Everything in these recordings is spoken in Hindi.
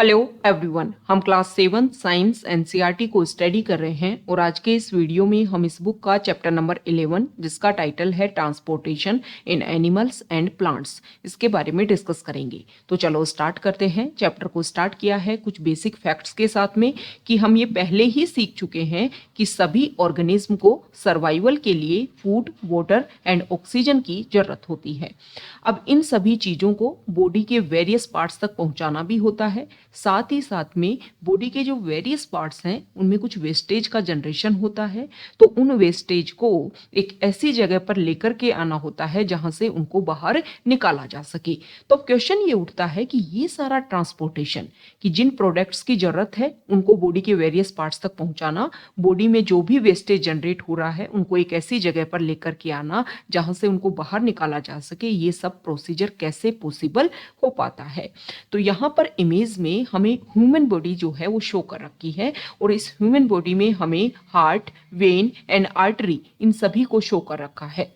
हेलो एवरीवन, हम क्लास 7 साइंस एनसीईआरटी को स्टडी कर रहे हैं और आज के इस वीडियो में हम इस बुक का चैप्टर नंबर 11 जिसका टाइटल है transportation in animals and plants, इसके बारे में डिस्कस करेंगे। तो चलो स्टार्ट करते हैं। चैप्टर को स्टार्ट किया है कुछ बेसिक फैक्ट्स के साथ में कि हम ये पहले ही सीख चुके हैं कि सभी ऑर्गेनिज्म को सर्वाइवल के लिए फूड, वाटर एंड ऑक्सीजन की जरूरत होती है। अब इन सभी चीज़ों को बॉडी के वेरियस पार्ट्स तक पहुंचाना भी होता है। साथ ही साथ में बॉडी के जो वेरियस पार्ट्स हैं उनमें कुछ वेस्टेज का जनरेशन होता है, तो उन वेस्टेज को एक ऐसी जगह पर लेकर के आना होता है जहां से उनको बाहर निकाला जा सके। तो क्वेश्चन ये उठता है कि ये सारा ट्रांसपोर्टेशन, कि जिन प्रोडक्ट्स की जरूरत है उनको बॉडी के वेरियस पार्ट्स तक पहुंचाना, बॉडी में जो भी वेस्टेज जनरेट हो रहा है उनको एक ऐसी जगह पर लेकर के आना जहां से उनको बाहर निकाला जा सके, ये सब प्रोसीजर कैसे पॉसिबल हो पाता है। तो यहाँ पर इमेज में हमें ह्यूमन बॉडी जो है वो शो कर रखी है और इस ह्यूमन बॉडी में हमें हार्ट, वेन एंड आर्टरी इन सभी को शो कर रखा है।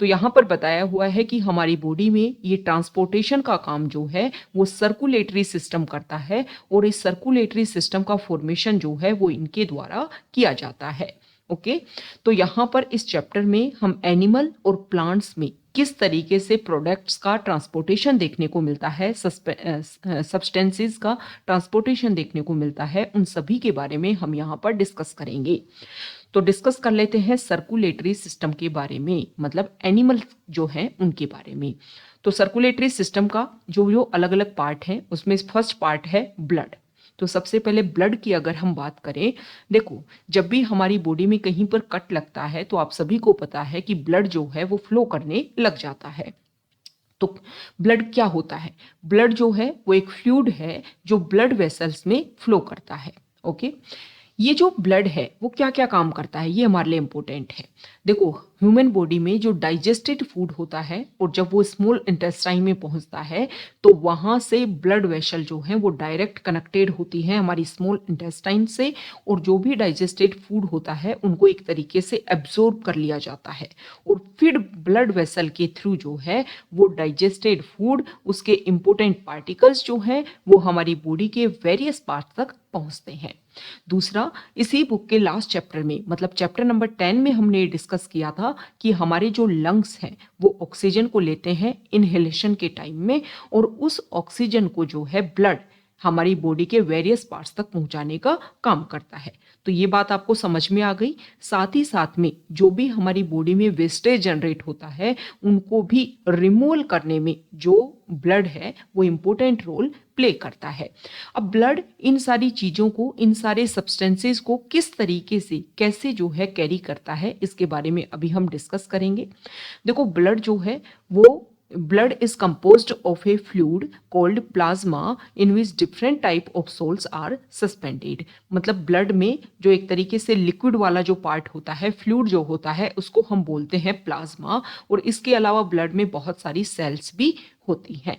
तो यहाँ पर बताया हुआ है कि हमारी बॉडी में ये ट्रांसपोर्टेशन का काम जो है वो सर्कुलेटरी सिस्टम करता है और इस सर्कुलेटरी सिस्टम का फॉर्मेशन जो है वो इनके द्वारा किया जाता है। ओके, तो यहाँ पर इस चैप्टर में हम एनिमल और प्लांट्स में किस तरीके से प्रोडक्ट्स का ट्रांसपोर्टेशन देखने को मिलता है, सब्सटेंसेस का ट्रांसपोर्टेशन देखने को मिलता है, उन सभी के बारे में हम यहाँ पर डिस्कस करेंगे। तो डिस्कस कर लेते हैं सर्कुलेटरी सिस्टम के बारे में, मतलब एनिमल जो हैं उनके बारे में। तो सर्कुलेटरी सिस्टम का जो अलग अलग पार्ट हैं उसमें फर्स्ट पार्ट है ब्लड। तो सबसे पहले ब्लड की अगर हम बात करें, देखो जब भी हमारी बॉडी में कहीं पर कट लगता है तो आप सभी को पता है कि ब्लड जो है वो फ्लो करने लग जाता है। तो ब्लड क्या होता है? ब्लड जो है वो एक फ्लूइड है जो ब्लड वेसल्स में फ्लो करता है। ओके, ये जो ब्लड है वो क्या क्या काम करता है ये हमारे लिए इंपॉर्टेंट है। देखो, ह्यूमन बॉडी में जो डाइजेस्टेड फूड होता है और जब वो स्मॉल इंटेस्टाइन में पहुंचता है तो वहां से ब्लड वेसल जो है वो डायरेक्ट कनेक्टेड होती है हमारी स्मॉल इंटेस्टाइन से, और जो भी डाइजेस्टेड फूड होता है उनको एक तरीके से एब्जॉर्ब कर लिया जाता है और फिर ब्लड वेसल के थ्रू जो है वो डाइजेस्टेड फूड, उसके इंपॉर्टेंट पार्टिकल्स जो हैं वो हमारी बॉडी के वेरियस पार्ट तक पहुंचते हैं। दूसरा, इसी बुक के लास्ट चैप्टर में मतलब चैप्टर नंबर 10 में हमने डिस्कस किया था कि हमारे जो लंग्स हैं वो ऑक्सीजन को लेते हैं इनहेलेशन के टाइम में, और उस ऑक्सीजन को जो है ब्लड हमारी बॉडी के वेरियस पार्ट्स तक पहुंचाने का काम करता है। तो ये बात आपको समझ में आ गई। साथ ही साथ में जो भी हमारी बॉडी में वेस्टेज जनरेट होता है उनको भी रिमूवल करने में जो ब्लड है वो इंपॉर्टेंट रोल प्ले करता है। अब ब्लड इन सारी चीज़ों को, इन सारे सब्सटेंसेस को किस तरीके से कैसे जो है कैरी करता है इसके बारे में अभी हम डिस्कस करेंगे। देखो, ब्लड जो है वो blood is composed of a fluid called plasma in which different type of salts are suspended। मतलब ब्लड में जो एक तरीके से लिक्विड वाला जो पार्ट होता है, फ्लूइड जो होता है, उसको हम बोलते हैं प्लाज्मा, और इसके अलावा ब्लड में बहुत सारी सेल्स भी होती हैं।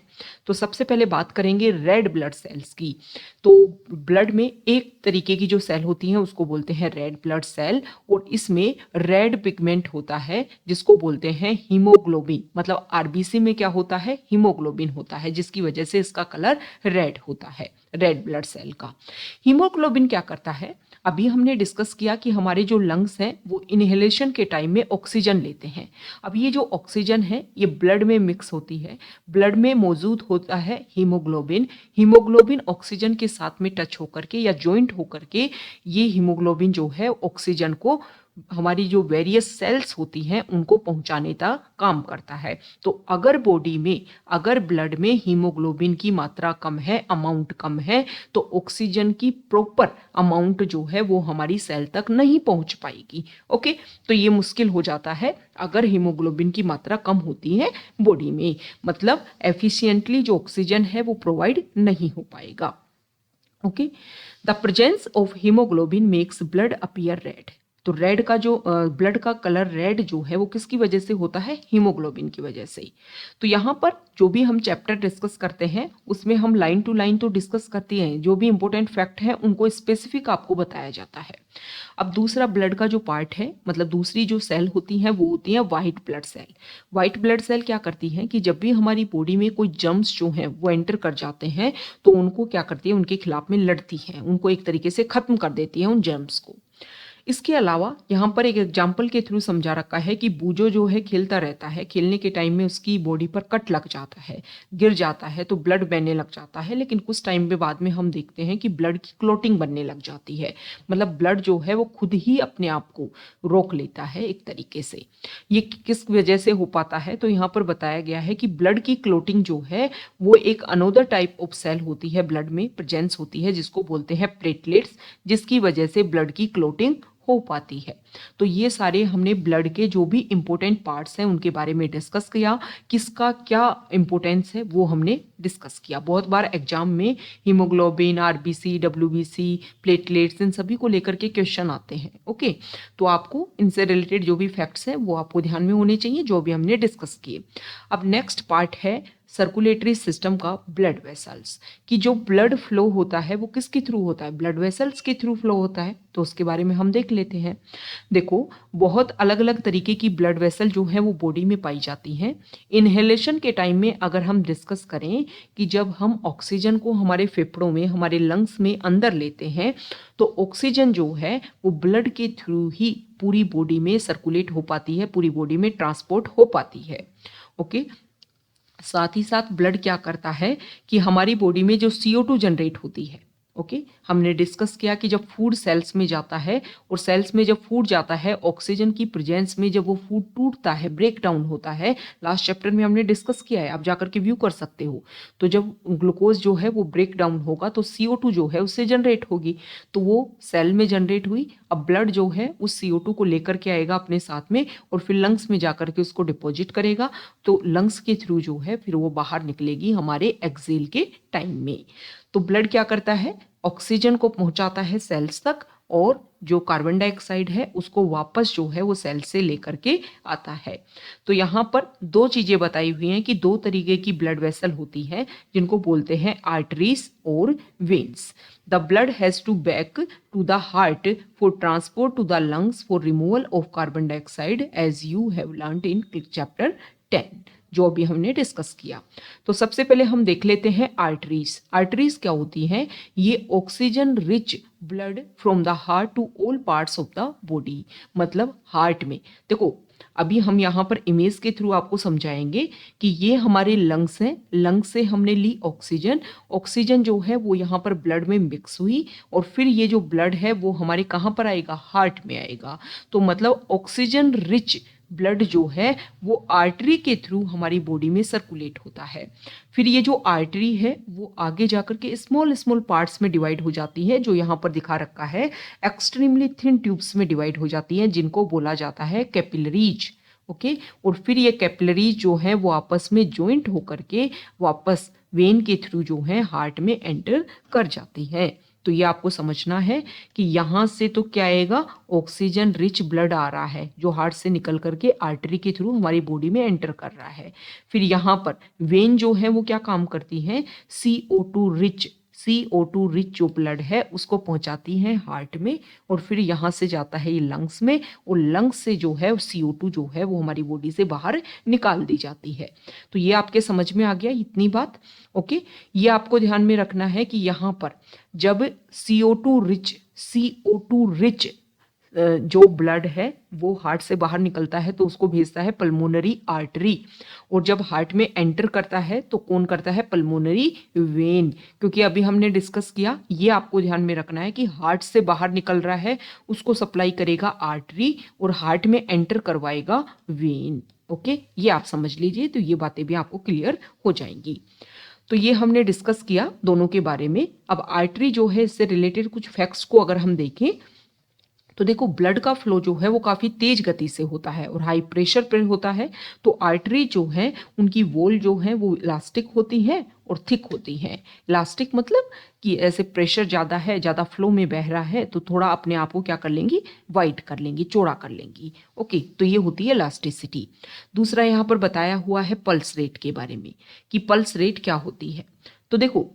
तो सबसे पहले बात करेंगे रेड ब्लड सेल्स की। तो ब्लड में एक तरीके की जो सेल होती हैं उसको बोलते हैं रेड ब्लड सेल, और इसमें रेड पिगमेंट होता है जिसको बोलते हैं हीमोग्लोबिन। मतलब आरबीसी में क्या होता है? हीमोग्लोबिन होता है, जिसकी वजह से इसका कलर रेड होता है, रेड ब्लड सेल का। हीमोग्लोबिन क्या करता है? अभी हमने डिस्कस किया कि हमारे जो लंग्स हैं वो इनहेलेशन के टाइम में ऑक्सीजन लेते हैं। अब ये जो ऑक्सीजन है ये ब्लड में मिक्स होती है, ब्लड में मौजूद होता है हीमोग्लोबिन। हीमोग्लोबिन ऑक्सीजन के साथ में टच होकर के या ज्वाइंट होकर के ये हीमोग्लोबिन जो है ऑक्सीजन को हमारी जो वेरियस सेल्स होती हैं उनको पहुंचाने का काम करता है। तो अगर बॉडी में, अगर ब्लड में हीमोग्लोबिन की मात्रा कम है, अमाउंट कम है, तो ऑक्सीजन की प्रॉपर अमाउंट जो है वो हमारी सेल तक नहीं पहुंच पाएगी। ओके, तो ये मुश्किल हो जाता है अगर हीमोग्लोबिन की मात्रा कम होती है बॉडी में, मतलब एफिशिएंटली जो ऑक्सीजन है वो प्रोवाइड नहीं हो पाएगा। Okay, the presence of haemoglobin makes blood appear red. तो रेड का जो ब्लड का कलर रेड जो है वो किसकी वजह से होता है, हीमोग्लोबिन की वजह से। तो यहाँ पर जो भी हम चैप्टर डिस्कस करते हैं उसमें हम लाइन टू लाइन तो डिस्कस करते हैं, जो भी इंपॉर्टेंट फैक्ट है उनको स्पेसिफिक आपको बताया जाता है। अब दूसरा ब्लड का जो पार्ट है, मतलब दूसरी जो सेल होती है वो होती है white blood cell. White blood cell क्या करती है कि जब भी हमारी बॉडी में कोई जर्म्स जो हैं वो एंटर कर जाते हैं तो उनको क्या करती है, उनके खिलाफ में लड़ती है, उनको एक तरीके से खत्म कर देती है उन जर्म्स को। इसके अलावा यहाँ पर एक एग्जाम्पल के थ्रू समझा रखा है कि बूजो जो है खेलता रहता है, खेलने के टाइम में उसकी बॉडी पर कट लग जाता है, गिर जाता है तो ब्लड बहने लग जाता है, लेकिन कुछ टाइम में बाद में हम देखते हैं कि ब्लड की क्लोटिंग बनने लग जाती है, मतलब ब्लड जो है वो खुद ही अपने आप को रोक लेता है एक तरीके से। ये किस वजह से हो पाता है, तो यहाँ पर बताया गया है कि ब्लड की क्लोटिंग जो है वो एक अनोदर टाइप ऑफ सेल होती है, ब्लड में प्रेजेंस होती है, जिसको बोलते हैं प्लेटलेट्स, जिसकी वजह से ब्लड की क्लोटिंग हो पाती है। तो ये सारे हमने ब्लड के जो भी इंपॉर्टेंट पार्ट्स हैं उनके बारे में डिस्कस किया, किसका क्या इंपॉर्टेंस है वो हमने डिस्कस किया। बहुत बार एग्जाम में हीमोग्लोबिन, आरबीसी, डब्ल्यूबीसी, प्लेटलेट्स, इन सभी को लेकर के क्वेश्चन आते हैं। ओके, तो आपको इनसे रिलेटेड जो भी फैक्ट्स हैं वो आपको ध्यान में होने चाहिए, जो भी हमने डिस्कस किए। अब नेक्स्ट पार्ट है सर्कुलेटरी सिस्टम का, ब्लड वेसल्स, कि जो ब्लड फ्लो होता है वो किसके थ्रू होता है, ब्लड वेसल्स के थ्रू फ्लो होता है। तो उसके बारे में हम देख लेते हैं। देखो, बहुत अलग अलग तरीके की ब्लड वेसल जो है वो बॉडी में पाई जाती हैं। इनहेलेशन के टाइम में अगर हम डिस्कस करें कि जब हम ऑक्सीजन को हमारे फेफड़ों में, हमारे लंग्स में अंदर लेते हैं तो ऑक्सीजन जो है वो ब्लड के थ्रू ही पूरी बॉडी में सर्कुलेट हो पाती है, पूरी बॉडी में ट्रांसपोर्ट हो पाती है। ओके, साथ ही साथ ब्लड क्या करता है कि हमारी बॉडी में जो CO2 जनरेट होती है, ओके, हमने डिस्कस किया कि जब फूड सेल्स में जाता है और सेल्स में जब फूड जाता है ऑक्सीजन की प्रेजेंस में, जब वो फूड टूटता है, ब्रेक डाउन होता है, लास्ट चैप्टर में हमने डिस्कस किया है, आप जाकर के व्यू कर सकते हो। तो जब ग्लूकोज जो है वो ब्रेक डाउन होगा तो CO2 जो है उससे जनरेट होगी, तो वो सेल में जनरेट हुई। अब ब्लड जो है उस CO2 को लेकर के आएगा अपने साथ में और फिर लंग्स में जाकर के उसको डिपॉजिट करेगा, तो लंग्स के थ्रू जो है फिर वो बाहर निकलेगी हमारे एक्सेल के टाइम में। तो ब्लड क्या करता है, ऑक्सीजन को पहुंचाता है सेल्स तक और जो कार्बन डाइऑक्साइड है उसको वापस जो है वो सेल से लेकर के आता है। तो यहाँ पर दो चीजें बताई हुई हैं कि दो तरीके की ब्लड वेसल होती है जिनको बोलते हैं आर्टरीज और veins. The blood has to back to the heart for transport to the lungs for removal of carbon dioxide, as you have learned in chapter 10, जो अभी हमने डिस्कस किया। तो सबसे पहले हम देख लेते हैं आर्टरीज। आर्टरीज क्या होती हैं, ये oxygen rich blood from the heart to all parts of the body, मतलब हार्ट में। देखो, अभी हम यहाँ पर इमेज के थ्रू आपको समझाएंगे कि ये हमारे लंग्स हैं, लंग्स से हमने ली ऑक्सीजन, ऑक्सीजन जो है वो यहाँ पर ब्लड में मिक्स हुई और फिर ये जो ब्लड है वो हमारे कहाँ पर आएगा, हार्ट में आएगा। तो मतलब ऑक्सीजन रिच ब्लड जो है वो आर्टरी के थ्रू हमारी बॉडी में सर्कुलेट होता है। फिर ये जो आर्टरी है वो आगे जाकर के स्मॉल स्मॉल पार्ट्स में डिवाइड हो जाती है, जो यहाँ पर दिखा रखा है, एक्सट्रीमली थिन ट्यूब्स में डिवाइड हो जाती हैं, जिनको बोला जाता है कैपिलरीज। ओके, और फिर ये कैपिलरीज जो है वो आपस में ज्वाइंट होकर के वापस वेन के थ्रू जो है हार्ट में एंटर कर जाती है। तो ये आपको समझना है कि यहाँ से तो क्या आएगा, ऑक्सीजन रिच ब्लड आ रहा है जो हार्ट से निकल करके आर्टरी के थ्रू हमारी बॉडी में एंटर कर रहा है। फिर यहाँ पर वेन जो है वो क्या काम करती है, CO2 रिच जो ब्लड है उसको पहुंचाती है हार्ट में और फिर यहाँ से जाता है ये लंग्स में और लंग्स से जो है CO2 जो है वो हमारी बॉडी से बाहर निकाल दी जाती है। तो ये आपके समझ में आ गया इतनी बात। ओके, ये आपको ध्यान में रखना है कि यहाँ पर जब CO2 रिच जो ब्लड है वो हार्ट से बाहर निकलता है तो उसको भेजता है पल्मोनरी आर्टरी, और जब हार्ट में एंटर करता है तो कौन करता है, पल्मोनरी वेन। क्योंकि अभी हमने डिस्कस किया, ये आपको ध्यान में रखना है कि हार्ट से बाहर निकल रहा है उसको सप्लाई करेगा आर्टरी और हार्ट में एंटर करवाएगा वेन। ओके, ये आप समझ लीजिए, तो ये बातें भी आपको क्लियर हो जाएंगी। तो ये हमने डिस्कस किया दोनों के बारे में। अब आर्टरी जो है इससे रिलेटेड कुछ फैक्ट्स को अगर हम देखें तो देखो ब्लड का फ्लो जो है वो काफ़ी तेज गति से होता है और हाई प्रेशर पर होता है। तो आर्टरी जो है उनकी वॉल जो है वो इलास्टिक होती है और थिक होती है। इलास्टिक मतलब कि ऐसे प्रेशर ज़्यादा है, ज़्यादा फ्लो में बह रहा है तो थोड़ा अपने आप को क्या कर लेंगी, वाइड कर लेंगी, चौड़ा कर लेंगी। ओके, तो ये होती है इलास्टिसिटी। दूसरा यहाँ पर बताया हुआ है पल्स रेट के बारे में कि पल्स रेट क्या होती है। तो देखो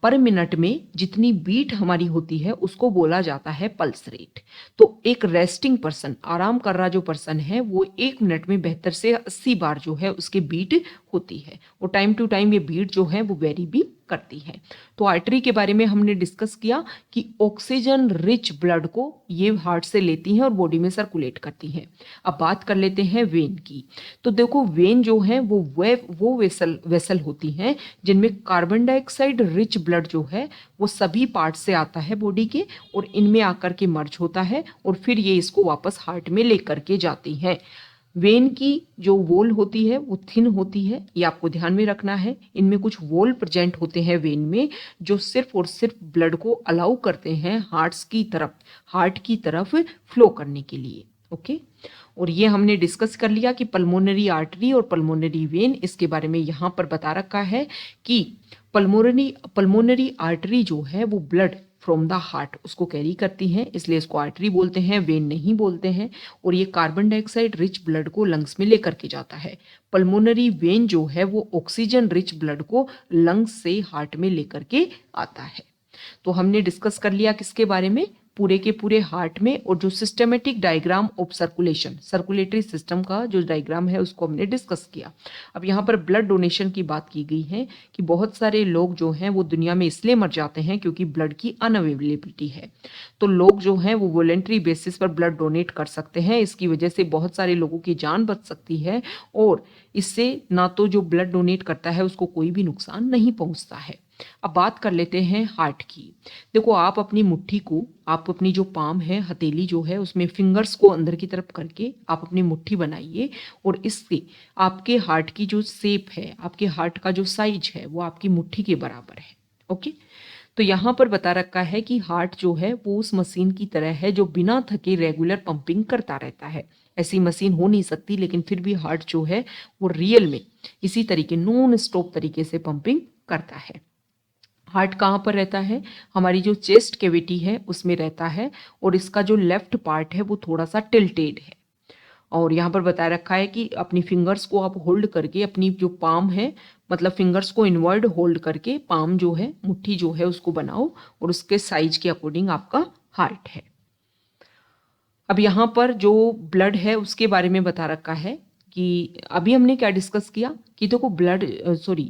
पर मिनट में जितनी बीट हमारी होती है उसको बोला जाता है पल्स रेट। तो एक रेस्टिंग पर्सन, आराम कर रहा जो पर्सन है, वो 1 मिनट में 72 से 80 बार जो है उसकी बीट होती है और टाइम टू टाइम ये बीट जो है वो वेरी भी करती है। तो आर्टरी के बारे में हमने डिस्कस किया कि ऑक्सीजन रिच ब्लड को ये हार्ट से लेती हैं और बॉडी में सर्कुलेट करती हैं। अब बात कर लेते हैं वेन की। तो देखो वेन जो है वो वेसल होती हैं जिनमें कार्बन डाइऑक्साइड रिच ब्लड जो है वो सभी पार्ट से आता है बॉडी के और इनमें आकर के मर्ज होता है और फिर ये इसको वापस हार्ट में लेकर के जाती है। वेन की जो वॉल होती है वो थिन होती है, ये आपको ध्यान में रखना है। इनमें कुछ वॉल प्रेजेंट होते हैं वेन में जो सिर्फ और सिर्फ ब्लड को अलाउ करते हैं हार्ट की तरफ फ्लो करने के लिए। ओके, और ये हमने डिस्कस कर लिया कि पल्मोनरी आर्टरी और पल्मोनरी वेन, इसके बारे में यहाँ पर बता रखा है कि पल्मोनरी आर्टरी जो है वो ब्लड फ्रॉम द हार्ट उसको कैरी करती हैं, इसलिए इसको आर्टरी बोलते हैं, वेन नहीं बोलते हैं। और ये कार्बन डाइऑक्साइड रिच ब्लड को लंग्स में लेकर के जाता है। पल्मोनरी वेन जो है वो ऑक्सीजन रिच ब्लड को लंग्स से हार्ट में लेकर के आता है। तो हमने डिस्कस कर लिया किसके बारे में, पूरे के पूरे हार्ट में। और जो systematic diagram of circulation, circulatory system का जो डायग्राम है उसको हमने डिस्कस किया। अब यहाँ पर ब्लड डोनेशन की बात की गई है कि बहुत सारे लोग जो हैं वो दुनिया में इसलिए मर जाते हैं क्योंकि ब्लड की अनअवेलेबिलिटी है। तो लोग जो हैं वो वॉलेंट्री बेसिस पर ब्लड डोनेट कर सकते हैं, इसकी वजह से बहुत सारे लोगों की जान बच सकती है और इससे ना तो जो ब्लड डोनेट करता है उसको कोई भी नुकसान नहीं पहुंचता है। अब बात कर लेते हैं हार्ट की। देखो आप अपनी मुट्ठी को, आप अपनी जो पाम है, हथेली जो है, उसमें फिंगर्स को अंदर की तरफ करके आप अपनी मुट्ठी बनाइए और इससे आपके हार्ट की जो शेप है, आपके हार्ट का जो साइज है वो आपकी मुट्ठी के बराबर है। ओके, तो यहाँ पर बता रखा है कि हार्ट जो है वो उस मशीन की तरह है जो बिना थके रेगुलर पंपिंग करता रहता है। ऐसी मशीन हो नहीं सकती, लेकिन फिर भी हार्ट जो है वो रियल में इसी तरीके नॉन स्टॉप तरीके से पंपिंग करता है। हार्ट कहाँ पर रहता है, हमारी जो चेस्ट कैविटी है उसमें रहता है और इसका जो लेफ्ट पार्ट है वो थोड़ा सा टिल्टेड है। और यहाँ पर बताया रखा है कि अपनी फिंगर्स को आप होल्ड करके, अपनी जो पाम है मतलब फिंगर्स को इनवर्ड होल्ड करके पाम जो है, मुट्ठी जो है उसको बनाओ और उसके साइज के अकॉर्डिंग आपका हार्ट है। अब यहाँ पर जो ब्लड है उसके बारे में बता रखा है कि अभी हमने क्या डिस्कस किया कि देखो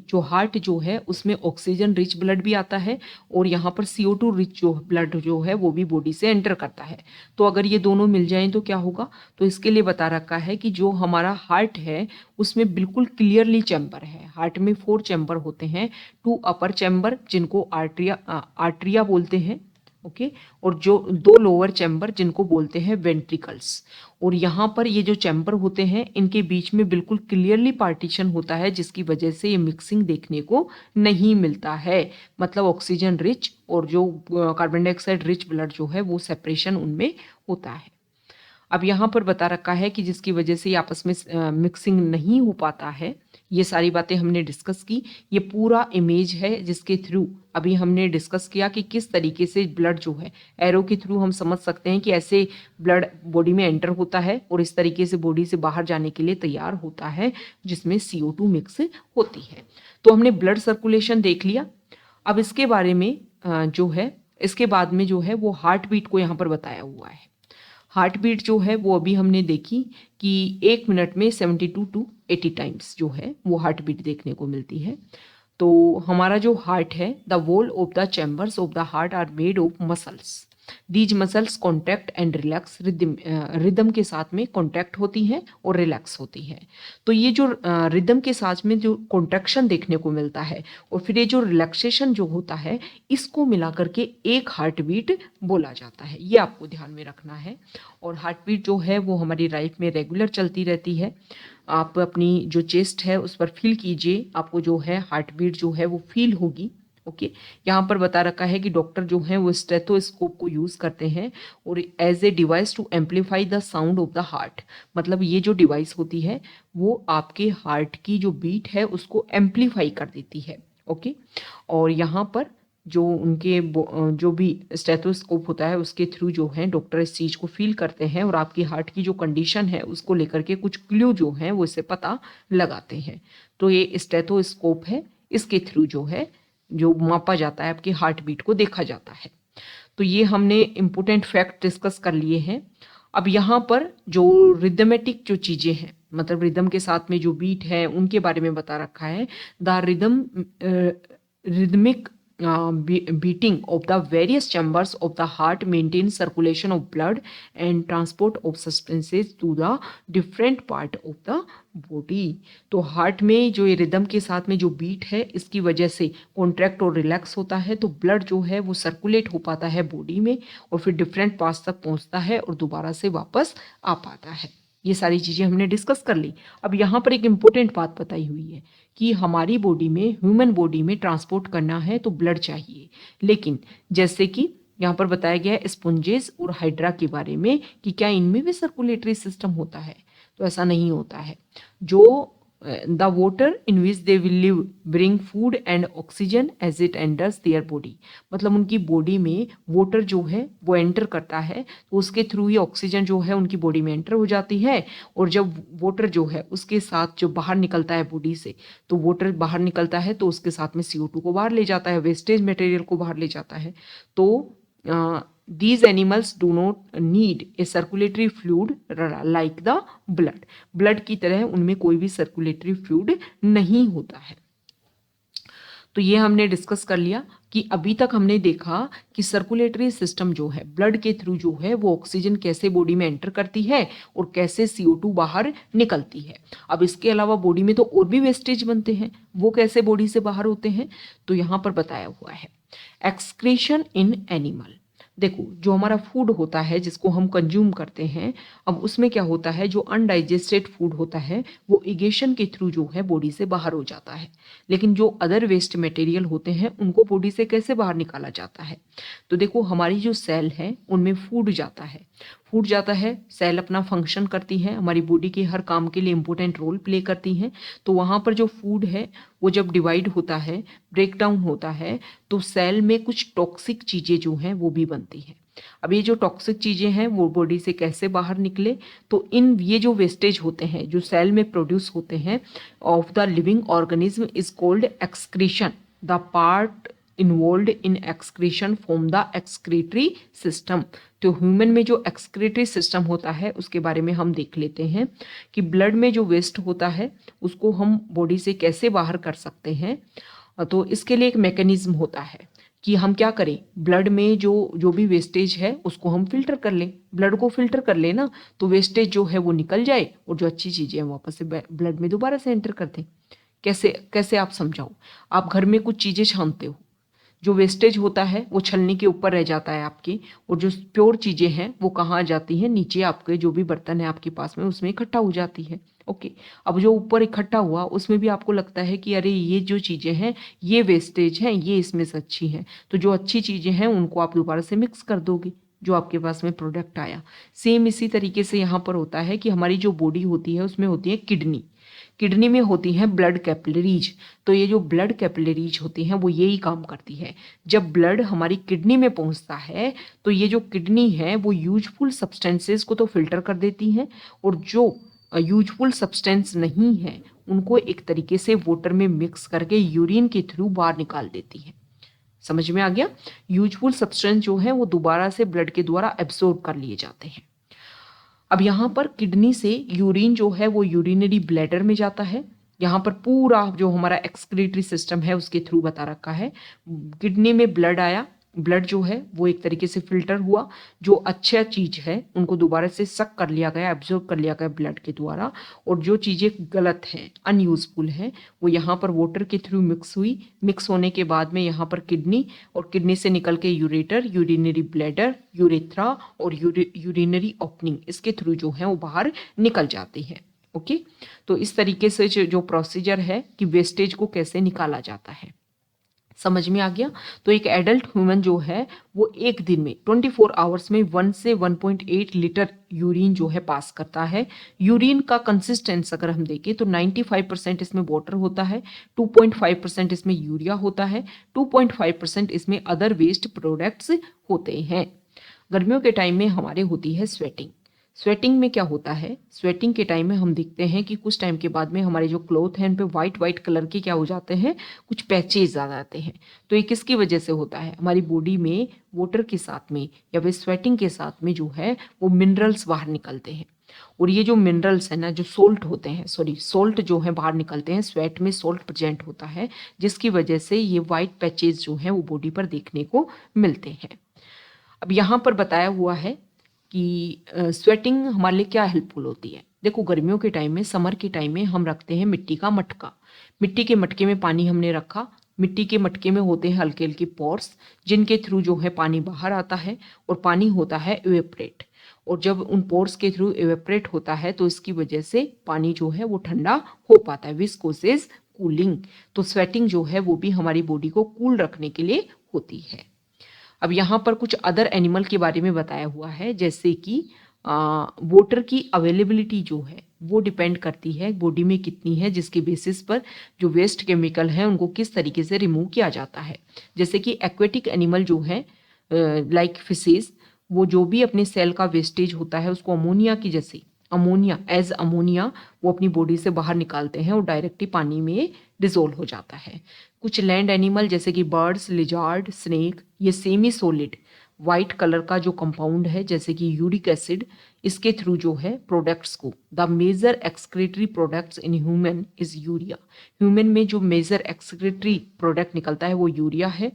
जो हार्ट जो है उसमें ऑक्सीजन रिच ब्लड भी आता है और यहाँ पर CO2 रिच जो ब्लड जो है वो भी बॉडी से एंटर करता है। तो अगर ये दोनों मिल जाएं तो क्या होगा, तो इसके लिए बता रखा है कि जो हमारा हार्ट है उसमें बिल्कुल क्लियरली चैम्बर है। हार्ट में 4 चैम्बर होते हैं, 2 अपर चैम्बर जिनको आर्ट्रिया बोलते हैं, ओके, और जो 2 लोअर चैम्बर जिनको बोलते हैं वेंट्रिकल्स। और यहाँ पर ये जो चैम्बर होते हैं इनके बीच में बिल्कुल क्लियरली पार्टीशन होता है जिसकी वजह से ये मिक्सिंग देखने को नहीं मिलता है। मतलब ऑक्सीजन रिच और जो कार्बन डाइऑक्साइड रिच ब्लड जो है वो सेपरेशन उनमें होता है। अब यहाँ पर बता रखा है कि जिसकी वजह से ये आपस में मिक्सिंग नहीं हो पाता है। ये सारी बातें हमने डिस्कस की। ये पूरा इमेज है जिसके थ्रू अभी हमने डिस्कस किया कि किस तरीके से ब्लड जो है एरो के थ्रू हम समझ सकते हैं कि ऐसे ब्लड बॉडी में एंटर होता है और इस तरीके से बॉडी से बाहर जाने के लिए तैयार होता है जिसमें CO2 मिक्स होती है। तो हमने ब्लड सर्कुलेशन देख लिया। अब इसके बारे में जो है इसके बाद में जो है वो हार्ट बीट को यहाँ पर बताया हुआ है। हार्ट बीट जो है वो अभी हमने देखी कि 1 मिनट में 72 टू 80 टाइम्स जो है वो हार्ट बीट देखने को मिलती है। तो हमारा जो हार्ट है, the wall of the chambers of the heart are made of muscles. These muscles contact and relax, rhythm के साथ में कॉन्टैक्ट होती हैं और रिलैक्स होती हैं। तो ये जो रिदम के साथ में जो कॉन्ट्रैक्शन देखने को मिलता है और फिर ये जो रिलैक्सेशन जो होता है, इसको मिला करके एक हार्ट बीट बोला जाता है। ये आपको ध्यान में रखना है। और हार्ट बीट जो है वो हमारी लाइफ में रेगुलर चलती रहती है। आप अपनी जो चेस्ट है उस पर फील कीजिए, आपको जो है हार्ट बीट जो है वो फील होगी। ओके, यहाँ पर बता रखा है कि डॉक्टर जो है वो स्टेथोस्कोप को यूज करते हैं और as a device to amplify the sound of the heart. मतलब ये जो डिवाइस होती है वो आपके हार्ट की जो बीट है उसको एम्पलीफाई कर देती है। ओके, और यहाँ पर जो उनके जो भी स्टेथोस्कोप होता है उसके थ्रू जो है डॉक्टर इस चीज़ को फील करते हैं और आपकी हार्ट की जो कंडीशन है उसको लेकर के कुछ क्लू जो है वो इससे पता लगाते हैं। तो ये स्टेथोस्कोप है, इसके थ्रू जो है जो मापा जाता है आपकी हार्ट बीट को देखा जाता है। तो ये हमने इम्पोर्टेंट फैक्ट डिस्कस कर लिए हैं। अब यहाँ पर जो रिदमेटिक जो चीज़ें हैं, मतलब रिदम के साथ में जो बीट है उनके बारे में बता रखा है। The rhythm rhythmic beating of the various chambers of the heart maintains circulation of blood and transport of substances to the different part of the body। तो हार्ट में जो ये रिदम के साथ में जो बीट है इसकी वजह से कॉन्ट्रैक्ट और रिलैक्स होता है, तो ब्लड जो है वो सर्कुलेट हो पाता है बॉडी में और फिर डिफरेंट पार्ट्स तक पहुंचता है और दोबारा से वापस आ पाता है। ये सारी चीज़ें हमने डिस्कस कर ली। अब यहाँ पर एक इम्पोर्टेंट बात बताई हुई है कि हमारी बॉडी में, ह्यूमन बॉडी में ट्रांसपोर्ट करना है तो ब्लड चाहिए, लेकिन जैसे कि यहाँ पर बताया गया है स्पॉन्जेस और हाइड्रा के बारे में कि क्या इनमें भी सर्कुलेटरी सिस्टम होता है, तो ऐसा नहीं होता है। जो the water in which they will live bring food and oxygen as it enters their body. मतलब उनकी बॉडी में वाटर जो है वो एंटर करता है तो उसके थ्रू ही ऑक्सीजन जो है उनकी बॉडी में एंटर हो जाती है, और जब वाटर जो है उसके साथ जो बाहर निकलता है बॉडी से, तो वाटर बाहर निकलता है तो उसके साथ में CO2 को बाहर ले जाता है, वेस्टेज मटेरियल को बाहर ले जाता है। तो these animals do not need a circulatory fluid like the blood। Blood की तरह उनमें कोई भी सर्कुलेटरी फ्लूइड नहीं होता है। तो ये हमने डिस्कस कर लिया कि अभी तक हमने देखा कि सर्कुलेटरी सिस्टम जो है ब्लड के थ्रू जो है वो ऑक्सीजन कैसे बॉडी में एंटर करती है और कैसे CO2 बाहर निकलती है। अब इसके अलावा बॉडी में तो और भी वेस्टेज बनते हैं, वो कैसे बॉडी से बाहर होते हैं, तो यहाँ पर बताया हुआ है एक्सक्रीशन इन एनिमल। देखो, जो हमारा फूड होता है जिसको हम कंज्यूम करते हैं, अब उसमें क्या होता है, जो अनडाइजेस्टेड फूड होता है वो इगेशन के थ्रू जो है बॉडी से बाहर हो जाता है, लेकिन जो अदर वेस्ट मटेरियल होते हैं उनको बॉडी से कैसे बाहर निकाला जाता है। तो देखो, हमारी जो सेल है उनमें फूड जाता है, सेल अपना फंक्शन करती है, हमारी बॉडी के हर काम के लिए इंपॉर्टेंट रोल प्ले करती हैं। तो वहाँ पर जो फूड है वो जब डिवाइड होता है, ब्रेक डाउन होता है, तो सेल में कुछ टॉक्सिक चीज़ें जो हैं वो भी बनती हैं। अब ये जो टॉक्सिक चीज़ें हैं वो बॉडी से कैसे बाहर निकले, तो ये जो वेस्टेज होते हैं जो सेल में प्रोड्यूस होते हैं of the living organism is called excretion. The part involve in excretion from the excretory system. तो ह्यूमन में जो एक्सक्रीटरी सिस्टम होता है उसके बारे में हम देख लेते हैं कि ब्लड में जो वेस्ट होता है उसको हम बॉडी से कैसे बाहर कर सकते हैं। तो इसके लिए एक मैकेनिज्म होता है कि हम क्या करें, ब्लड में जो भी वेस्टेज है उसको हम फिल्टर कर लें, ब्लड को फिल्टर कर लें ना, तो वेस्टेज जो है वो निकल जाए और जो अच्छी चीज़ें हैं वापस से ब्लड में दोबारा से एंटर कर दें। कैसे आप समझाओ, आप घर में कुछ चीज़ें छानते हो, जो वेस्टेज होता है वो छलनी के ऊपर रह जाता है आपके, और जो प्योर चीज़ें हैं वो कहाँ जाती हैं, नीचे आपके जो भी बर्तन है आपके पास में उसमें इकट्ठा हो जाती है। ओके, अब जो ऊपर इकट्ठा हुआ उसमें भी आपको लगता है कि अरे ये जो चीज़ें हैं ये वेस्टेज हैं, ये इसमें से अच्छी हैं, तो जो अच्छी चीज़ें हैं उनको आप दोबारा से मिक्स कर दोगे जो आपके पास में प्रोडक्ट आया। सेम इसी तरीके से यहाँ पर होता है कि हमारी जो बॉडी होती है उसमें होती है किडनी में होती हैं ब्लड कैपिलरीज। तो ये जो ब्लड कैपिलरीज होती हैं वो यही काम करती है। जब ब्लड हमारी किडनी में पहुंचता है तो ये जो किडनी है वो यूजफुल सब्सटेंसेस को तो फिल्टर कर देती हैं, और जो यूजफुल सब्सटेंस नहीं है उनको एक तरीके से वाटर में मिक्स करके यूरिन के थ्रू बाहर निकाल देती है। समझ में आ गया? यूजफुल सब्सटेंस जो है वो दोबारा से ब्लड के द्वारा एब्सॉर्ब कर लिए जाते हैं। अब यहाँ पर किडनी से यूरिन जो है वो यूरिनरी ब्लैडर में जाता है। यहाँ पर पूरा जो हमारा एक्सक्रीटरी सिस्टम है उसके थ्रू बता रखा है। किडनी में ब्लड आया, ब्लड जो है वो एक तरीके से फिल्टर हुआ, जो अच्छा चीज़ है उनको दोबारा से सक कर लिया गया, एब्जॉर्ब कर लिया गया ब्लड के द्वारा, और जो चीज़ें गलत हैं, अनयूजफुल हैं, वो यहाँ पर वाटर के थ्रू मिक्स हुई। मिक्स होने के बाद में यहाँ पर किडनी, और किडनी से निकल के यूरेटर, यूरिनरी ब्लैडर, यूरेथ्रा और यूरिनरी ओपनिंग, इसके थ्रू जो है वो बाहर निकल जाती है। ओके, तो इस तरीके से जो प्रोसीजर है कि वेस्टेज को कैसे निकाला जाता है। समझ में आ गया। तो एक एडल्ट ह्यूमन जो है वो एक दिन में 24 आवर्स में 1 से 1.8 लीटर यूरिन जो है पास करता है। यूरिन का कंसिस्टेंस अगर हम देखें तो 95% इसमें वाटर होता है, 2.5% इसमें यूरिया होता है, 2.5% इसमें अदर वेस्ट प्रोडक्ट्स होते हैं। गर्मियों के टाइम में हमारे होती है स्वेटिंग। स्वेटिंग में क्या होता है, स्वेटिंग के टाइम में हम देखते हैं कि कुछ टाइम के बाद में हमारे जो क्लोथ हैं उन पे वाइट वाइट कलर के क्या हो जाते हैं, कुछ पैचेज आ जाते हैं। तो ये किसकी वजह से होता है, हमारी बॉडी में वाटर के साथ में या फिर स्वेटिंग के साथ में जो है वो मिनरल्स बाहर निकलते हैं। और ये जो मिनरल्स है ना, जो सोल्ट होते हैं, सोल्ट जो है बाहर निकलते हैं, स्वेट में सोल्ट प्रेजेंट होता है, जिसकी वजह से ये वाइट पैचेज जो हैं वो बॉडी पर देखने को मिलते हैं। अब यहाँ पर बताया हुआ है कि स्वेटिंग हमारे लिए क्या हेल्पफुल होती है। देखो गर्मियों के टाइम में, समर के टाइम में हम रखते हैं मिट्टी का मटका। मिट्टी के मटके में पानी हमने रखा, मिट्टी के मटके में होते हैं हल्के हल्के पोर्स जिनके थ्रू जो है पानी बाहर आता है और पानी होता है इवेपरेट। और जब उन पोर्स के थ्रू इवेपरेट होता है तो इसकी वजह से पानी जो है वो ठंडा हो पाता है, विच कॉजेज कूलिंग। तो स्वेटिंग जो है वो भी हमारी बॉडी को कूल रखने के लिए होती है। अब यहाँ पर कुछ अदर एनिमल के बारे में बताया हुआ है, जैसे कि वाटर की अवेलेबिलिटी जो है वो डिपेंड करती है बॉडी में कितनी है, जिसके बेसिस पर जो वेस्ट केमिकल है उनको किस तरीके से रिमूव किया जाता है। जैसे कि एक्वेटिक एनिमल जो है लाइक फिशेज, वो जो भी अपने सेल का वेस्टेज होता है उसको अमोनिया की जैसे अमोनिया वो अपनी बॉडी से बाहर निकालते हैं और डायरेक्टली पानी में डिजोल्व हो जाता है। कुछ लैंड एनिमल जैसे कि बर्ड्स, लिजार्ड, स्नेक, ये सेमी सॉलिड वाइट कलर का जो कंपाउंड है जैसे कि यूरिक एसिड, इसके थ्रू जो है प्रोडक्ट्स को, the major excretory products in human is urea. Human में जो मेजर एक्सक्रीटरी प्रोडक्ट निकलता है वो यूरिया है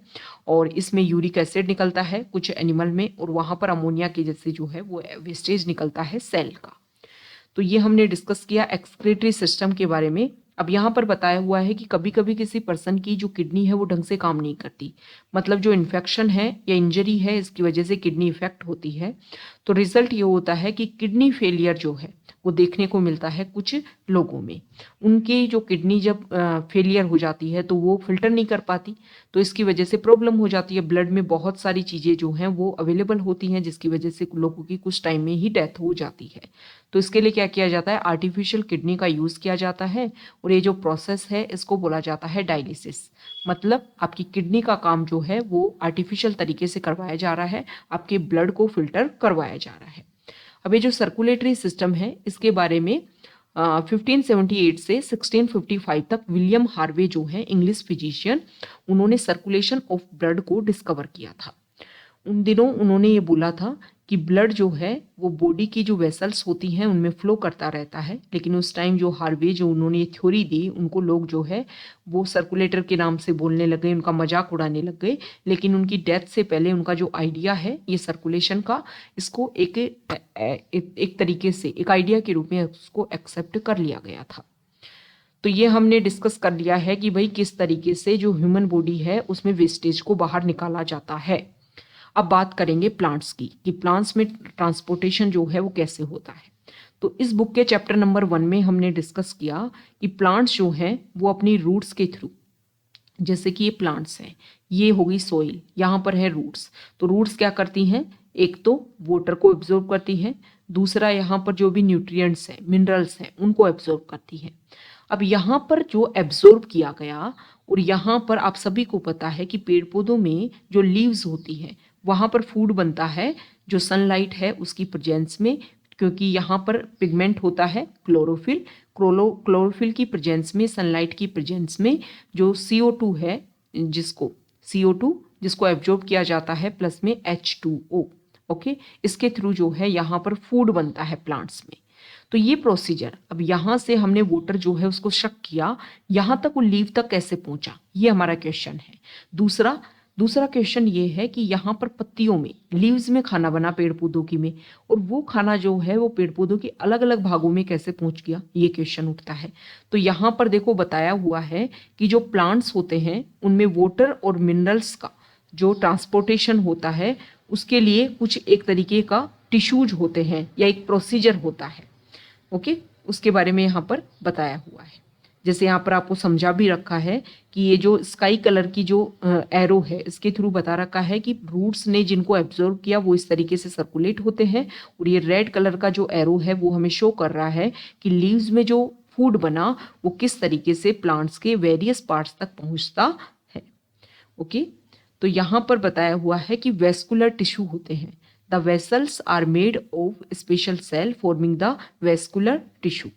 और इसमें यूरिक एसिड निकलता है कुछ एनिमल में, और वहाँ पर अमोनिया के जैसे जो है वो वेस्टेज निकलता है सेल का। तो ये हमने डिस्कस किया एक्सक्रीटरी सिस्टम के बारे में। अब यहाँ पर बताया हुआ है कि कभी कभी किसी पर्सन की जो किडनी है वो ढंग से काम नहीं करती, मतलब जो इन्फेक्शन है या इंजरी है इसकी वजह से किडनी इफेक्ट होती है। तो रिजल्ट ये होता है कि किडनी फेलियर जो है वो देखने को मिलता है कुछ लोगों में। उनकी जो किडनी जब फेलियर हो जाती है तो वो फिल्टर नहीं कर पाती, तो इसकी वजह से प्रॉब्लम हो जाती है। ब्लड में बहुत सारी चीज़ें जो हैं वो अवेलेबल होती हैं जिसकी वजह से लोगों की कुछ टाइम में ही डेथ हो जाती है। तो इसके लिए क्या किया जाता है, आर्टिफिशियल किडनी का यूज़ किया जाता है और ये जो प्रोसेस है इसको बोला जाता है डायलिसिस। मतलब आपकी किडनी का काम जो है वो आर्टिफिशियल तरीके से करवाया जा रहा है, आपके ब्लड को फिल्टर करवाया जा रहा है। अब ये जो सर्कुलेटरी सिस्टम है इसके बारे में 1578 से 1655 तक विलियम हार्वे जो है इंग्लिश फिजिशियन, उन्होंने सर्कुलेशन ऑफ ब्लड को डिस्कवर किया था। उन दिनों उन्होंने ये बोला था कि ब्लड जो है वो बॉडी की जो वेसल्स होती हैं उनमें फ्लो करता रहता है, लेकिन उस टाइम जो हार्वे जो उन्होंने ये थ्योरी दी उनको लोग जो है वो सर्कुलेटर के नाम से बोलने लग गए, उनका मजाक उड़ाने लग गए। लेकिन उनकी डेथ से पहले उनका जो आइडिया है ये सर्कुलेशन का, इसको एक तरीके से एक आइडिया के रूप में उसको एक्सेप्ट कर लिया गया था। तो ये हमने डिस्कस कर लिया है कि भाई किस तरीके से जो ह्यूमन बॉडी है उसमें वेस्टेज को बाहर निकाला जाता है। अब बात करेंगे प्लांट्स की कि प्लांट्स में ट्रांसपोर्टेशन जो है वो कैसे होता है। तो इस बुक के चैप्टर नंबर 1 में हमने डिस्कस किया कि प्लांट्स जो हैं वो अपनी रूट्स के थ्रू, जैसे कि ये प्लांट्स हैं, ये होगी सोइल, यहाँ पर है रूट्स। तो रूट्स क्या करती हैं, एक तो वाटर को एब्जॉर्ब करती हैं, दूसरा यहाँ पर जो भी न्यूट्रिएंट्स हैं, मिनरल्स हैं, उनको एब्जॉर्ब करती हैं। अब यहाँ पर जो एब्जॉर्ब किया गया, और यहाँ पर आप सभी को पता है कि पेड़ पौधों में जो लीव्स होती हैं वहाँ पर फूड बनता है जो सनलाइट है उसकी प्रेजेंस में, क्योंकि यहाँ पर पिगमेंट होता है क्लोरोफिल। क्लोरोफिल की प्रेजेंस में, सनलाइट की प्रेजेंस में जो CO2 है, जिसको CO2 जिसको एब्जॉर्ब किया जाता है प्लस में H2O, ओके, इसके थ्रू जो है यहाँ पर फूड बनता है प्लांट्स में। तो ये प्रोसीजर, अब यहाँ से हमने वाटर जो है उसको शक किया, यहाँ तक वो लीव तक कैसे पहुंचा, ये हमारा क्वेश्चन है। दूसरा क्वेश्चन ये है कि यहाँ पर पत्तियों में, लीव्स में खाना बना पेड़ पौधों की में, और वो खाना जो है वो पेड़ पौधों के अलग अलग भागों में कैसे पहुंच गया, ये क्वेश्चन उठता है। तो यहाँ पर देखो बताया हुआ है कि जो प्लांट्स होते हैं उनमें वाटर और मिनरल्स का जो ट्रांसपोर्टेशन होता है उसके लिए कुछ एक तरीके का टिश्यूज होते हैं या एक प्रोसीजर होता है, ओके, उसके बारे में यहाँ पर बताया हुआ है। जैसे यहाँ पर आपको समझा भी रखा है कि ये जो स्काई कलर की जो एरो है इसके थ्रू बता रखा है कि रूट्स ने जिनको एब्जॉर्व किया वो इस तरीके से सर्कुलेट होते हैं, और ये रेड कलर का जो एरो है वो हमें शो कर रहा है कि लीव्स में जो फूड बना वो किस तरीके से प्लांट्स के वेरियस पार्ट्स तक पहुंचता है। ओके, तो यहाँ पर बताया हुआ है कि वेस्कुलर टिश्यू होते हैं। The vessels are made of special cell forming the vascular tissue.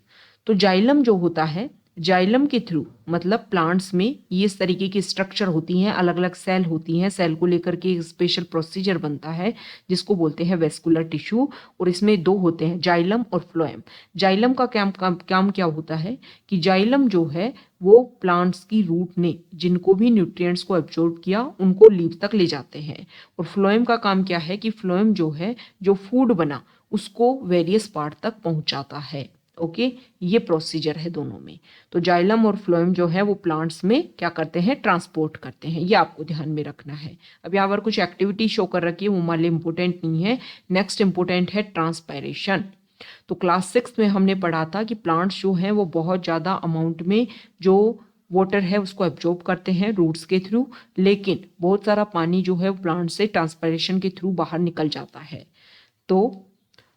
तो जाइलम जो होता है, जाइलम के थ्रू मतलब प्लांट्स में ये इस तरीके की स्ट्रक्चर होती हैं, अलग अलग सेल होती हैं, सेल को लेकर के एक स्पेशल प्रोसीजर बनता है जिसको बोलते हैं वेस्कुलर टिश्यू, और इसमें दो होते हैं, जाइलम और फ्लोएम। जाइलम का काम क्या होता है कि जाइलम जो है वो प्लांट्स की रूट ने जिनको भी न्यूट्रिएंट्स को एब्जॉर्ब किया उनको लीव तक ले जाते हैं, और फ्लोएम का काम क्या है कि फ्लोएम जो है जो फूड बना उसको वेरियस पार्ट तक पहुंचाता है। ओके, ये प्रोसीजर है दोनों में। तो जाइलम और फ्लोएम जो है वो प्लांट्स में क्या करते हैं, ट्रांसपोर्ट करते हैं, ये आपको ध्यान में रखना है। अब यहाँ पर कुछ एक्टिविटी शो कर रखी है, वो हमारे लिए इंपॉर्टेंट नहीं है। नेक्स्ट इंपॉर्टेंट है ट्रांसपायरेशन। तो क्लास 6 में हमने पढ़ा था कि प्लांट्स जो हैं वो बहुत ज़्यादा अमाउंट में जो वाटर है उसको एब्जॉर्ब करते हैं रूट्स के थ्रू, लेकिन बहुत सारा पानी जो है वो प्लांट से ट्रांसपायरेशन के थ्रू बाहर निकल जाता है। तो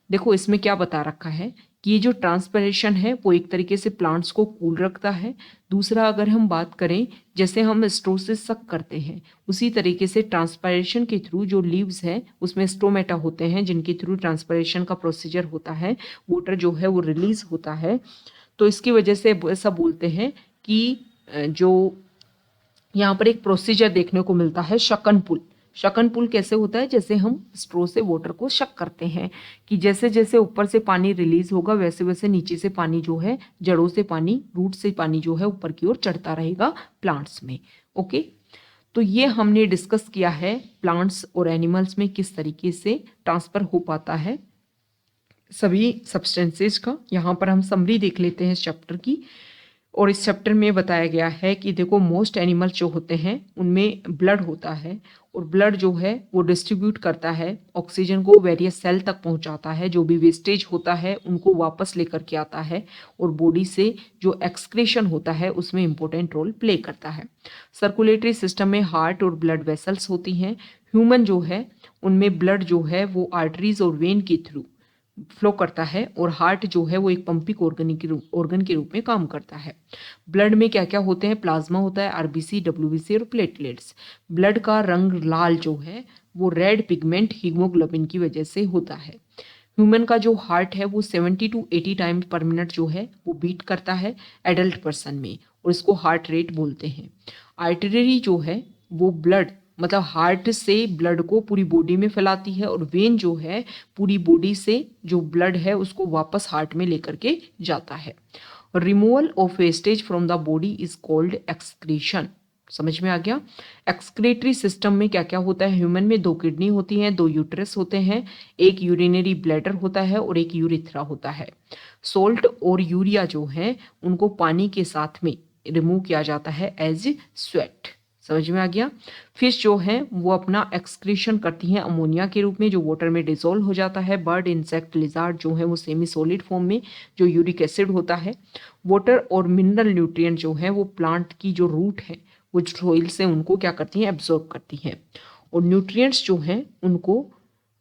देखो इसमें क्या बता रखा है कि ये जो ट्रांसपिरेशन है वो एक तरीके से प्लांट्स को कूल रखता है। दूसरा, अगर हम बात करें जैसे हम स्ट्रो से सक करते हैं उसी तरीके से ट्रांसपायरेशन के थ्रू जो लीव्स है उसमें स्टोमेटा होते हैं जिनके थ्रू ट्रांसपायरेशन का प्रोसीजर होता है, वाटर जो है वो रिलीज होता है। तो इसकी वजह से ऐसा बोलते हैं कि जो यहाँ पर एक प्रोसीजर देखने को मिलता है शकन पुल। शकन पुल कैसे होता है, जैसे हम स्ट्रो से वाटर को शक करते हैं कि जैसे जैसे ऊपर से पानी रिलीज होगा वैसे वैसे नीचे से पानी जो है, जड़ों से पानी, रूट से पानी जो है ऊपर की ओर चढ़ता रहेगा प्लांट्स में। ओके, तो ये हमने डिस्कस किया है प्लांट्स और एनिमल्स में किस तरीके से ट्रांसफर हो पाता है सभी सब्सटेंसेज का। यहाँ पर हम समरी देख लेते हैं इस चैप्टर की, और इस चैप्टर में बताया गया है कि देखो मोस्ट एनिमल्स जो होते हैं उनमें ब्लड होता है, और ब्लड जो है वो डिस्ट्रीब्यूट करता है ऑक्सीजन को वेरियस सेल तक पहुंचाता है, जो भी वेस्टेज होता है उनको वापस लेकर के आता है, और बॉडी से जो एक्सक्रीशन होता है उसमें इंपॉर्टेंट रोल प्ले करता है। सर्कुलेटरी सिस्टम में हार्ट और ब्लड वेसल्स होती हैं। ह्यूमन जो है उनमें ब्लड जो है वो आर्टरीज और वेन के थ्रू फ्लो करता है, और हार्ट जो है वो एक पंपिंग ऑर्गन के रूप में काम करता है। ब्लड में क्या क्या होते हैं, प्लाज्मा होता है, आरबीसी, डब्ल्यूबीसी और प्लेटलेट्स। ब्लड का रंग लाल जो है वो रेड पिगमेंट हीमोग्लोबिन की वजह से होता है। ह्यूमन का जो हार्ट है वो 70 to 80 टाइम्स पर मिनट जो है वो बीट करता है एडल्ट पर्सन में, और इसको हार्ट रेट बोलते हैं। आर्टरी जो है वो ब्लड मतलब हार्ट से ब्लड को पूरी बॉडी में फैलाती है, और वेन जो है पूरी बॉडी से जो ब्लड है उसको वापस हार्ट में लेकर के जाता है। Removal of wastage from the body is called excretion. समझ में आ गया। एक्सक्रीटरी सिस्टम में क्या क्या होता है, ह्यूमन में 2 किडनी होती हैं, 2 यूट्रस होते हैं, एक यूरिनरी ब्लैडर होता है और एक यूरिथ्रा होता है। सोल्ट और यूरिया जो है उनको पानी के साथ में रिमूव किया जाता है एज स्वेट। समझ में आ गया। फिश जो है वो अपना एक्सक्रीशन करती हैं अमोनिया के रूप में जो वाटर में डिसॉल्व हो जाता है। बर्ड, इंसेक्ट, लिजार्ड जो है वो सेमी सॉलिड फॉर्म में जो यूरिक एसिड होता है। वाटर और मिनरल न्यूट्रिएंट जो है वो प्लांट की जो रूट है वो सोइल से उनको क्या करती हैं, एब्जॉर्ब करती हैं, और न्यूट्रिएंट्स जो हैं उनको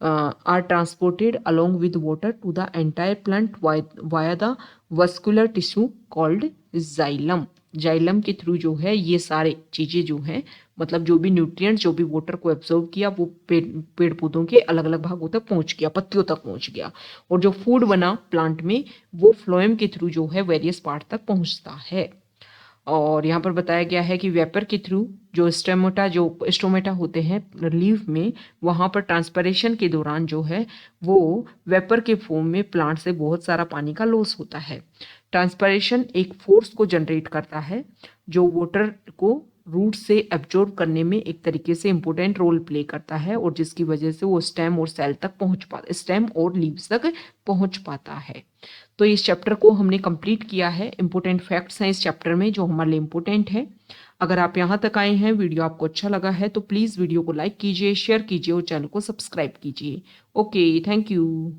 are transported along with water to the entire plant via the vascular tissue called xylem. Xylem के थ्रू जो है ये सारे चीज़ें जो हैं मतलब जो भी न्यूट्रिएंट्स जो भी वाटर को एब्जॉर्ब किया वो पेड़ पौधों के अलग अलग भागों तक पहुंच गया, पत्तियों तक पहुंच गया, और जो फूड बना प्लांट में वो फ्लोएम के थ्रू जो है वेरियस पार्ट तक पहुंचता है। और यहाँ पर बताया गया है कि वेपर के थ्रू जो स्टोमेटा होते हैं लीफ में, वहाँ पर ट्रांसपरेशन के दौरान जो है वो वेपर के फॉर्म में प्लांट से बहुत सारा पानी का लॉस होता है। ट्रांसपरेशन एक फोर्स को जनरेट करता है जो वाटर को रूट से एब्जॉर्ब करने में एक तरीके से इंपॉर्टेंट रोल प्ले करता है, और जिसकी वजह से वो स्टेम और सेल तक स्टेम और लीव्स तक पहुंच पाता है। तो इस चैप्टर को हमने कंप्लीट किया है। इंपॉर्टेंट फैक्ट्स हैं इस चैप्टर में जो हमारे लिए इंपॉर्टेंट है। अगर आप यहाँ तक आए हैं, वीडियो आपको अच्छा लगा है तो प्लीज़ वीडियो को लाइक कीजिए, शेयर कीजिए और चैनल को सब्सक्राइब कीजिए। Okay, thank you.